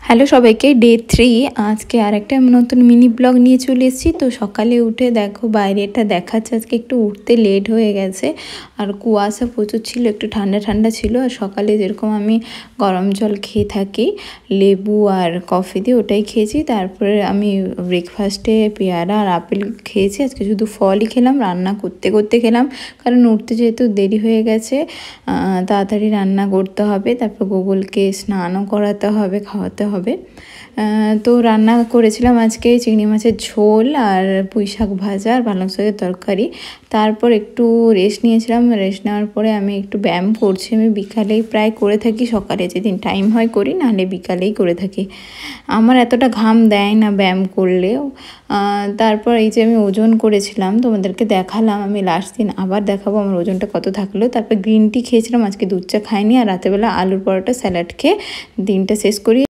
Hello সবাইকে, day 3 আজকে আরেকটা নতুন মিনি ব্লগ নিয়ে চলে এসেছি। তো সকালে উঠে দেখো বাইরেটা দেখাচ্ছে, আজকে একটু উঠতে লেট হয়ে গেছে আর কুয়াশা প্রচুর ছিল, একটু ঠান্ডা ঠান্ডা ছিল। আর সকালে যেরকম আমি গরম জল খেয়ে থাকি লেবু আর কফি দিয়ে, ওটাই খেয়েছি। তারপরে আমি ব্রেকফাস্টে পেয়ারা আর আপেল খেয়েছি। আজকে শুধু ফলই খেলাম, রান্না করতে করতে খেলাম, কারণ উঠতে যেহেতু দেরি হয়ে গেছে, তাড়াতাড়ি রান্না করতে হবে। তারপর গুগলকে স্নানও করাতে হবে, খাওয়াতে হবে। তো রান্না করেছিলাম আজকে চিংড়ি মাছের ঝোল আর পুঁই শাক ভাজা আর পালং শাকের তরকারি। তারপর একটু রেস্ট নিয়েছিলাম। রেস্ট নেওয়ার পরে আমি একটু ব্যায়াম করছি। আমি বিকালেই প্রায় করে থাকি, সকালে যেদিন টাইম হয় করি, নাহলে বিকালেই করে থাকি। আমার এতটা ঘাম দেয় না ব্যায়াম করলেও। তারপর এই যে আমি ওজন করেছিলাম, তোমাদেরকে দেখালাম। আমি লাস্ট দিন আবার দেখাবো আমার ওজনটা কত থাকলো। তারপর গ্রিন টি খেয়েছিলাম, আজকে দুধ চা খাইনি। আর রাতেবেলা আলুর পরোটা স্যালাড খেয়ে দিনটা শেষ করি।